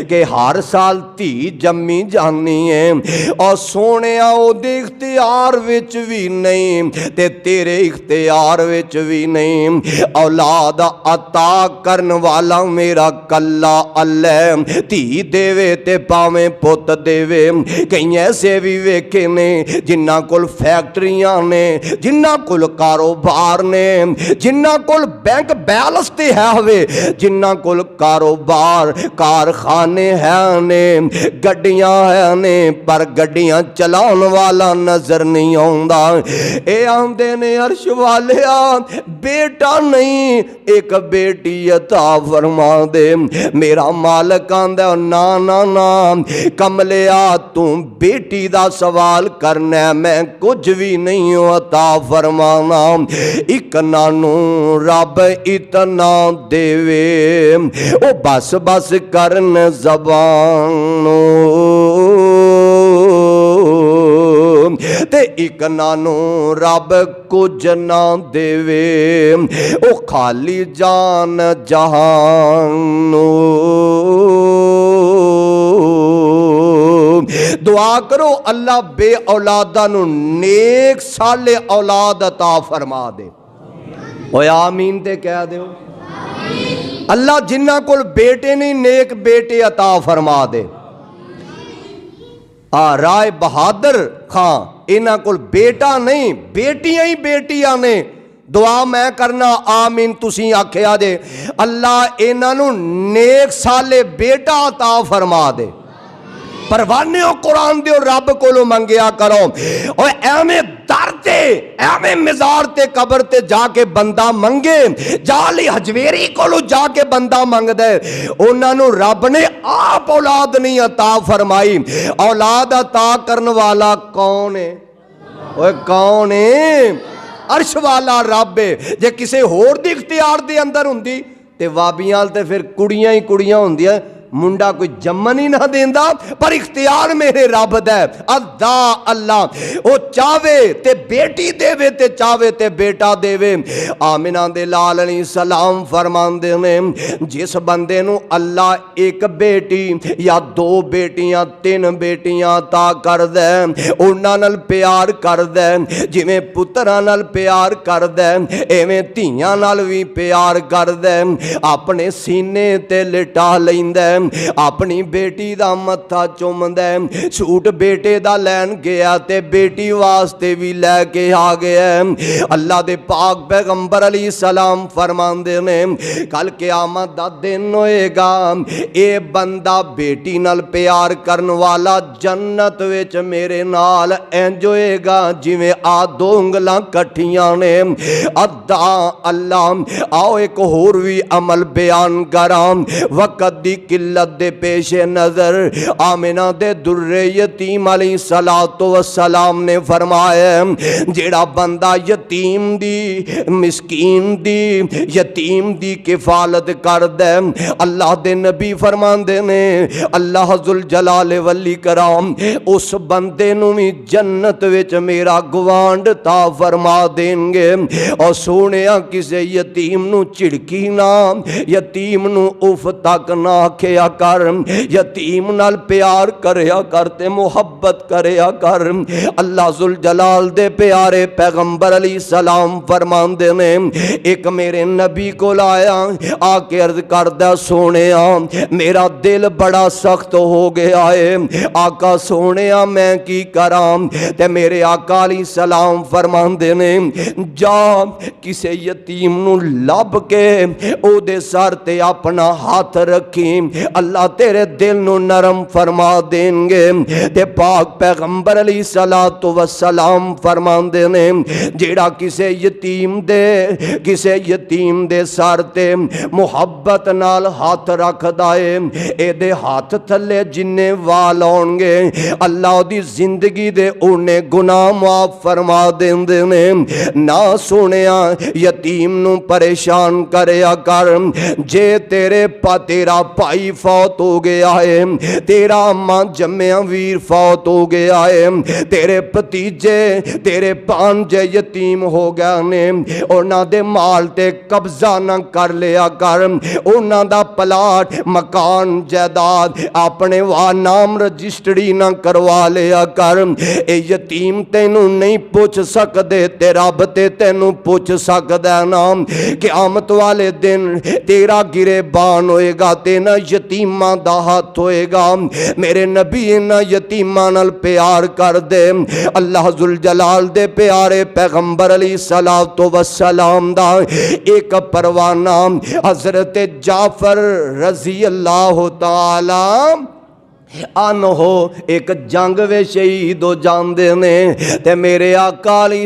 کہ ہر سال دھی جمی جانی ہے اور سونے او دے اختیار وچ بھی نہیں تے تیرے اختیار وچ بھی نہیں اولاد عطا کرن والا میرا کلا اللہ دھی دیوے تے پاویں پت دیوے کئی ایسے بھی ویکھے نے جنہاں کول فیکٹریاں نے جنہاں کول کاروبار نے جنہاں کول بینک بیلنس تے ہے ہوئے جنہاں کول کاروبار کارخانے ہیں نے گڈیاں ہیں نے پر گڈیاں چلاؤن والا نظر نہیں آندا اے آندے نے عرش والیا بیٹا نہیں ایک بیٹی عطا فرما دے میرا مالک آندا نا نا نا کملیا تو بیٹی دا سوال کرنا ہے میں کچھ بھی نہیں عطا فرمانا ایک نانو رب اتنا دیوے او بس بس کرن زبانو تے ایک نانو رب کچھ نہ دیوے او خالی جان جہانو دعا کرو اللہ بے اولادہ نو نیک سالے اولاد عطا فرما دے اوے آمین تے کہہ دے اللہ جنہ کول بیٹے نہیں نیک بیٹے عطا فرما دے رائے بہادر خان انہاں کول بیٹا نہیں بیٹیاں ہی بیٹیاں نے دعا میں کرنا آمین تسی آکھیا جے اللہ انہاں نو نیک سالے بیٹا عطا فرما دے پروانے و قرآن دے رب کو لو منگیا کرو اور ایمیں در تے ایمیں مزار تے قبر تے جا کے بندہ منگے جالی حجویری کو لو جا کے بندہ منگ دے انہاں نو رب نے آپ اولاد نہیں عطا فرمائی اولاد عطا کرن والا کون ہے اوہ کون ہے عرش والا رب ہے جے کسے ہور دی اختیار دے اندر ہوندی تے وابیاں تے پھر کڑیاں ہی کڑیاں ہوندی ہیں منڈا کوئی جمن ہی نہ دیندا پر اختیار میرے رب دا ہے ادا اللہ او چاہوے تے بیٹی دیوے تے چاہوے تے بیٹا دیوے آمنہ دے لال علیہ السلام فرمان دے نے جس بندے نو اللہ ایک بیٹی یا دو بیٹیاں تین بیٹیاں عطا کر دے انہاں نال پیار کر دے جویں پتراں نال پیار کر دے ایویں دھیاں نال وی پیار کر دے اپنے سینے تے لٹا لیندے اپنی بیٹی دا متھا چومدے سوٹ بیٹے دا لین گیا تے بیٹی واسطے بھی لے کے آ گیا اللہ دے پاک پیغمبر علیہ السلام فرمان دے نے کل قیامت دا دن ہوئے گا اے بندہ بیٹی نال پیار کرن والا جنت وچ میرے نال انج ہوئے گا جویں آ دو انگلاں کٹھیاں نے ادا اللہ آؤ ایک ہور وی عمل بیان کراں وقت دی قلت دے پیش نظر آمنہ دے در یتیم علیہ السلام نے فرمایا جیڑا بندہ یتیم دی مسکین دی یتیم دی کفالت کر دے اللہ دے نبی فرمان دے نے اللہ ذوالجلال والاکرام اس بندے نو بھی جنت وچ میرا گوانڈ تا فرما دیں گے اور سونیا کسے یتیم نو چڑکی نہ یتیم نو اف تک نہ کھیا کر یتیم نال پیار کریا کرتے محبت کریا کر اللہ ذوالجلال دے پیارے پیغمبر علیہ السلام فرمان دے نے ایک میرے نبی کو لایا آ کے عرض کردہ سونیا میرا دل بڑا سخت ہو گیا ہے آقا سونیا میں کی کرام تے میرے آقا علیہ السلام فرمان دے نے جا کسے یتیم نو لب کے او دے سر تے اپنا ہاتھ رکھی اللہ تیرے دل نو نرم فرما دیں گے تے پاک پیغمبر علیہ السلام فرمان دے نے جیڑا کسے یتیم دے سر تے محبت نال ہاتھ رکھ دائے اے دے ہاتھ تھلے جننے وال ہون گے اللہ دی زندگی دے انہیں گناہ معاف فرما دیں دے نے نہ سنیا یتیم نو پریشان کریا کر جے تیرا بھائی فوت ہو گیا ہے، تیرا ماں جمیا ویر فوت ہو گیا ہے، تیرے بھتیجے تیرے پانجے یتیم ہو گئے نے، انہاں دے مال تے قبضہ نہ کر لیا کر، انہاں دا پلاٹ مکان جائیداد اپنے نام رجسٹری نہ کروا لیا کر، اے یتیم تینوں نہیں پوچھ سکدے تے رب تے تینوں پوچھ سکدا نا، قیامت والے دن تیرا گریبان ہوئے گا تے نہ یتیماں دا ہاتھ ہوئے گا۔ میرے نبی نہ یتیماں نال پیار کر دے، اللہ ذوالجلال دے پیارے پیغمبر علیہ السلام دا ایک پروانہ حضرت جعفر رضی اللہ تعالی عنہ ایک جنگ وچ شہید ہو جاندے نے تے میرے آقا علیہ